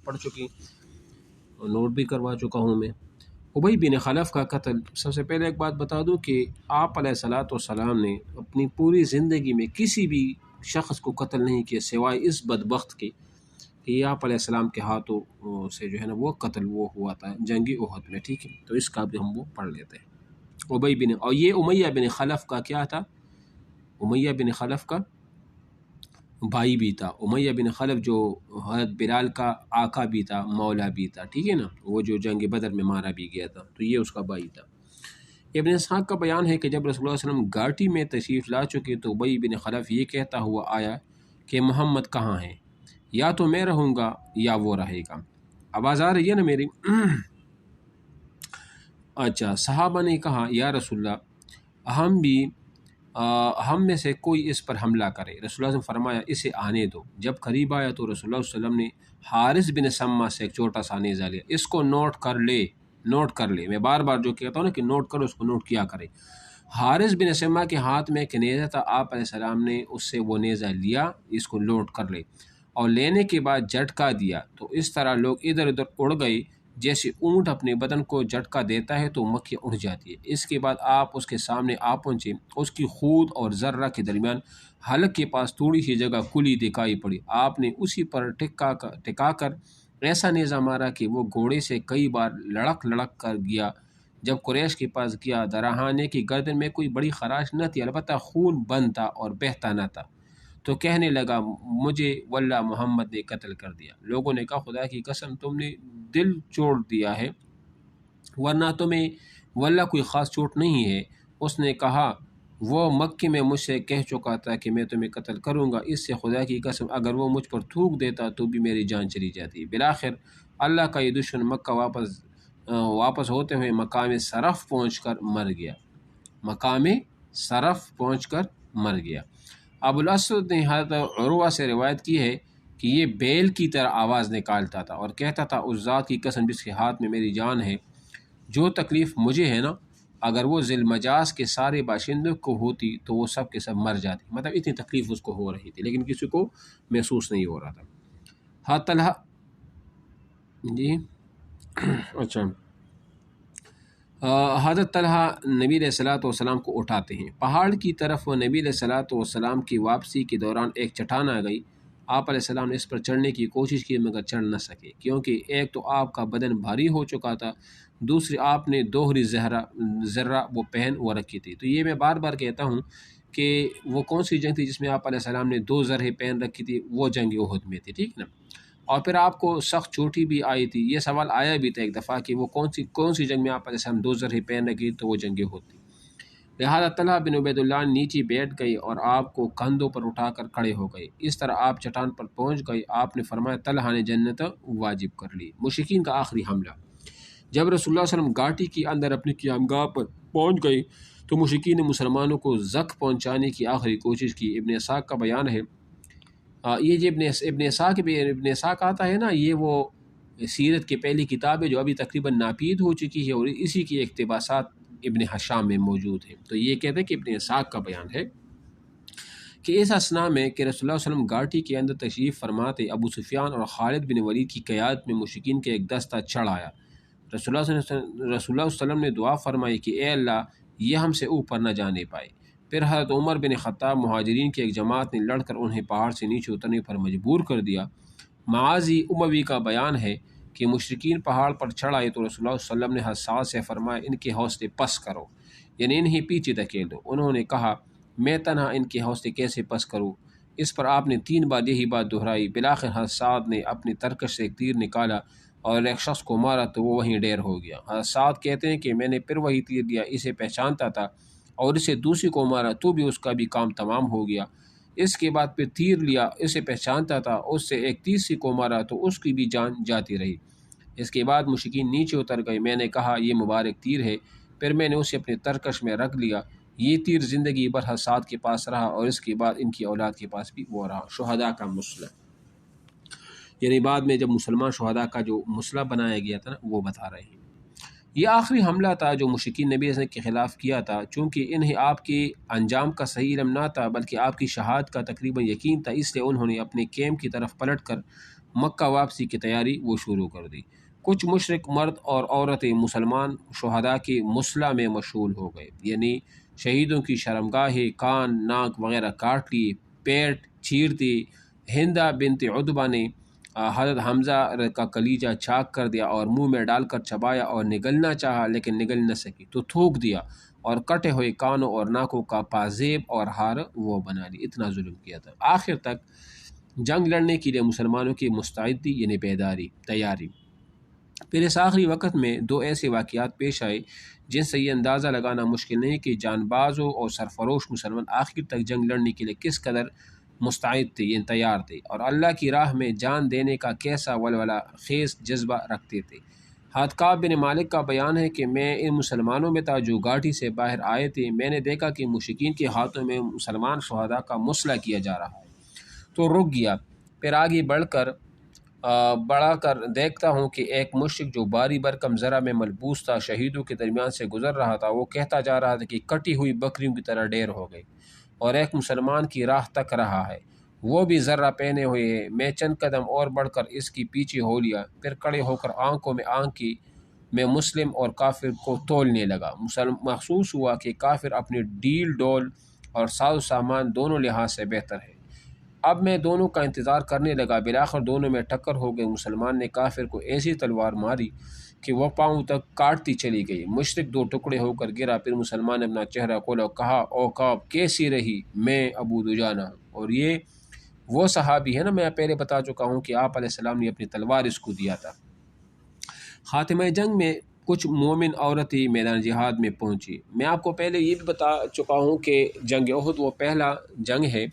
پڑھ چکی اور نوٹ بھی کروا چکا ہوں میں۔ ابی بن خلف کا قتل، سب سے پہلے ایک بات بتا دوں کہ آپ علیہ الصلوۃ والسلام نے اپنی پوری زندگی میں کسی بھی شخص کو قتل نہیں کیا سوائے اس بدبخت کے کہ یہ آپ علیہ السلام کے ہاتھوں سے جو ہے نا وہ قتل وہ ہوا تھا جنگی احد میں، ٹھیک ہے، تو اس کا بھی ہم وہ پڑھ لیتے ہیں۔ ابی بن، اور یہ امیہ بن خلف کا کیا تھا؟ امیہ بن خلف کا بھائی بھی تھا۔ امیہ بن خلف جو حضرت بلال کا آقا بھی تھا، مولا بھی تھا، ٹھیک ہے نا، وہ جو جنگ بدر میں مارا بھی گیا تھا، تو یہ اس کا بھائی تھا۔ ابن اسحاق کا بیان ہے کہ جب رسول اللہ صلی اللہ علیہ وسلم گھاٹی میں تشریف لا چکے تو ابی بن خلف یہ کہتا ہوا آیا کہ محمد کہاں ہے، یا تو میں رہوں گا یا وہ رہے گا۔ آواز آ رہی ہے نا میری؟ اچھا، صحابہ نے کہا یا رسول اللہ ہم میں سے کوئی اس پر حملہ کرے۔ رسول اللہ صلی اللہ علیہ وسلم فرمایا اسے آنے دو۔ جب قریب آیا تو رسول اللہ صلی اللہ علیہ وسلم نے حارث بن سما سے ایک چھوٹا سا نیزہ لیا۔ اس کو نوٹ کر لے، میں بار بار جو کہتا ہوں نا کہ نوٹ کرو، اس کو نوٹ کیا کرے۔ حارث بن سما کے ہاتھ میں ایک نیزہ تھا، آپ علیہ السلام نے اس سے وہ نیزہ لیا، اس کو نوٹ کر لے، اور لینے کے بعد جھٹکا دیا تو اس طرح لوگ ادھر ادھر اڑ گئے جیسے اونٹ اپنے بدن کو جھٹکا دیتا ہے تو مکھی اڑ جاتی ہے۔ اس کے بعد آپ اس کے سامنے آ پہنچے، اس کی خود اور ذرہ کے درمیان حلق کے پاس تھوڑی سی جگہ کھلی دکھائی پڑی۔ آپ نے اسی پر ٹکا کر ایسا نیزہ مارا کہ وہ گھوڑے سے کئی بار لڑک کر گیا۔ جب قریش کے پاس گیا، درہانے کی گردن میں کوئی بڑی خراش نہ تھی، البتہ خون بند تھا اور بہتا نہ تھا، تو کہنے لگا مجھے واللہ محمد نے قتل کر دیا۔ لوگوں نے کہا خدا کی قسم تم نے دل چھوڑ دیا ہے، ورنہ تمہیں واللہ کوئی خاص چوٹ نہیں ہے۔ اس نے کہا وہ مکے میں مجھ سے کہہ چکا تھا کہ میں تمہیں قتل کروں گا، اس سے خدا کی قسم اگر وہ مجھ پر تھوک دیتا تو بھی میری جان چلی جاتی۔ بالآخر اللہ کا یہ دشمن مکہ واپس ہوتے ہوئے مقام صرف پہنچ کر مر گیا۔ ابو الاسود نے حضرت عروہ سے روایت کی ہے کہ یہ بیل کی طرح آواز نکالتا تھا اور کہتا تھا اس ذات کی قسم جس کے ہاتھ میں میری جان ہے، جو تکلیف مجھے ہے نا، اگر وہ ذی المجاز کے سارے باشندوں کو ہوتی تو وہ سب کے سب مر جاتے۔ مطلب اتنی تکلیف اس کو ہو رہی تھی لیکن کسی کو محسوس نہیں ہو رہا تھا۔ حضرت طلحہ جی اچھا، حضرت طلحہ نبی علیہ الصلوۃ والسلام کو اٹھاتے ہیں پہاڑ کی طرف۔ وہ نبی علیہ الصلوۃ والسلام کی واپسی کے دوران ایک چٹان آ گئی، آپ علیہ السلام نے اس پر چڑھنے کی کوشش کی مگر چڑھ نہ سکے، کیونکہ ایک تو آپ کا بدن بھاری ہو چکا تھا، دوسری آپ نے دوہری ذرہ وہ پہن وہ رکھی تھی۔ تو یہ میں بار بار کہتا ہوں کہ وہ کون سی جنگ تھی جس میں آپ علیہ السلام نے 2 ذرہیں پہن رکھی تھی؟ وہ جنگ احد میں تھی، ٹھیک نا۔ اور پھر آپ کو سخت چوٹی بھی آئی تھی، یہ سوال آیا بھی تھا ایک دفعہ کہ وہ کون سی جنگ میں آپ علیہ السلام 2 ذرہیں پہن رکھی، تو وہ جنگ احد تھی۔ لہٰذا طلحہ بن عبید اللہ نیچے بیٹھ گئے اور آپ کو کندھوں پر اٹھا کر کھڑے ہو گئے۔ اس طرح آپ چٹان پر پہنچ گئے۔ آپ نے فرمایا طلحہ نے جنت واجب کر لی۔ مشرکین کا آخری حملہ۔ جب رسول اللہ صلی اللہ علیہ وسلم گھاٹی کے اندر اپنی قیامگاہ پر پہنچ گئے تو مشرکین نے مسلمانوں کو زخم پہنچانے کی آخری کوشش کی۔ ابن اسحاق کا بیان ہے، یہ جو ابن اسحاق آتا ہے نا، یہ وہ سیرت کی پہلی کتاب ہے جو ابھی تقریباً ناپید ہو چکی ہے، اور اسی کی اقتباسات ابن حشام میں موجود ہیں۔ تو یہ کہتے ہیں کہ ابن اسحاق کا بیان ہے کہ اس اثناء میں کہ رسول اللہ صلی اللہ علیہ وسلم گھاٹی کے اندر تشریف فرماتے، ابو سفیان اور خالد بن ولید کی قیادت میں مشرکین کے ایک دستہ چڑھ آیا۔ رسول اللہ صلی اللہ علیہ وسلم نے دعا فرمائی کہ اے اللہ یہ ہم سے اوپر نہ جانے پائے۔ پھر حضرت عمر بن خطاب مہاجرین کی ایک جماعت نے لڑ کر انہیں پہاڑ سے نیچے اترنے پر مجبور کر دیا۔ معاذی اموی کا بیان ہے کہ مشرکین پہاڑ پر چڑھ آئے تو رسول اللہ صلی اللہ علیہ وسلم نے حساس سے فرمایا ان کے حوصلے پس کرو، یعنی انہیں پیچھے دھکیل دو۔ انہوں نے کہا میں تنہا ان کے حوصلے کیسے پس کروں؟ اس پر آپ نے 3 بار یہی بات دہرائی۔ بالآخر حساد نے اپنی ترکش سے ایک تیر نکالا اور ایک شخص کو مارا تو وہ وہیں ڈیر ہو گیا۔ حساد کہتے ہیں کہ میں نے پھر وہی تیر دیا، اسے پہچانتا تھا، اور اسے دوسری کو مارا تو بھی اس کا بھی کام تمام ہو گیا۔ اس کے بعد پھر تیر لیا، اسے پہچانتا تھا، اس سے ایک تیسری کو مارا تو اس کی بھی جان جاتی رہی۔ اس کے بعد مشرکین نیچے اتر گئے، میں نے کہا یہ مبارک تیر ہے، پھر میں نے اسے اپنے ترکش میں رکھ لیا۔ یہ تیر زندگی بھر حساد کے پاس رہا اور اس کے بعد ان کی اولاد کے پاس بھی وہ رہا۔ شہداء کا مسئلہ، یعنی بعد میں جب مسلمان شہداء کا جو مسئلہ بنایا گیا تھا نا، وہ بتا رہے ہیں۔ یہ آخری حملہ تھا جو مشرکین نبی صلی اللہ علیہ وسلم کے خلاف کیا تھا، چونکہ انہیں آپ کے انجام کا صحیح علم نہ تھا بلکہ آپ کی شہادت کا تقریباً یقین تھا، اس لیے انہوں نے اپنے کیمپ کی طرف پلٹ کر مکہ واپسی کی تیاری وہ شروع کر دی۔ کچھ مشرک مرد اور عورتیں مسلمان شہداء کی مسلح میں مشغول ہو گئے، یعنی شہیدوں کی شرمگاہیں، کان، ناک وغیرہ کاٹ لیے، پیٹ چیر دی۔ ہندہ بنت عتبہ نے حضرت حمزہ کا کلیجہ چاک کر دیا اور منہ میں ڈال کر چبایا اور نگلنا چاہا لیکن نگل نہ سکی تو تھوک دیا، اور کٹے ہوئے کانوں اور ناکوں کا پازیب اور ہار وہ بنا لی۔ اتنا ظلم کیا تھا۔ آخر تک جنگ لڑنے کے لیے مسلمانوں کی مستعدی یعنی بیداری، تیاری۔ پھر اس آخری وقت میں دو ایسے واقعات پیش آئے جن سے یہ اندازہ لگانا مشکل نہیں کہ جان بازوں اور سرفروش مسلمان آخر تک جنگ لڑنے کے لیے کس قدر مستعد تھے، یعنی تیار تھے، اور اللہ کی راہ میں جان دینے کا کیسا ولولہ خیز جذبہ رکھتے تھے۔ حضرت کعب بن مالک کا بیان ہے کہ میں ان مسلمانوں میں تھا جو گھاٹی سے باہر آئے تھے۔ میں نے دیکھا کہ مشرکین کے ہاتھوں میں مسلمان شہداء کا مسلح کیا جا رہا ہے تو رک گیا۔ پھر آگے بڑھا کر دیکھتا ہوں کہ ایک مشرک جو باری برکم زرہ میں ملبوس تھا شہیدوں کے درمیان سے گزر رہا تھا۔ وہ کہتا جا رہا تھا کہ کٹی ہوئی بکریوں کی طرح ڈھیر ہو گئے، اور ایک مسلمان کی راہ تک رہا ہے، وہ بھی ذرہ پہنے ہوئے ہے۔ میں چند قدم اور بڑھ کر اس کی پیچھے ہو لیا، پھر کھڑے ہو کر آنکھوں میں آنکھ کی میں مسلم اور کافر کو تولنے لگا۔ محسوس ہوا کہ کافر اپنی ڈیل ڈول اور ساز و سامان دونوں لحاظ سے بہتر ہے۔ اب میں دونوں کا انتظار کرنے لگا۔ بالآخر دونوں میں ٹکر ہو گئی۔ مسلمان نے کافر کو ایسی تلوار ماری کہ وہ پاؤں تک کاٹتی چلی گئی۔ مشرک دو ٹکڑے ہو کر گرا۔ پھر مسلمان نے اپنا چہرہ کھولا اور کہا، او کعب کیسی رہی؟ میں ابو دجانہ ہوں۔ اور یہ وہ صحابی ہے نا، میں پہلے بتا چکا ہوں کہ آپ علیہ السلام نے اپنی تلوار اس کو دیا تھا۔ خاتمہ جنگ میں کچھ مومن عورتیں میدان جہاد میں پہنچی۔ میں آپ کو پہلے یہ بھی بتا چکا ہوں کہ جنگ احد وہ پہلا جنگ ہے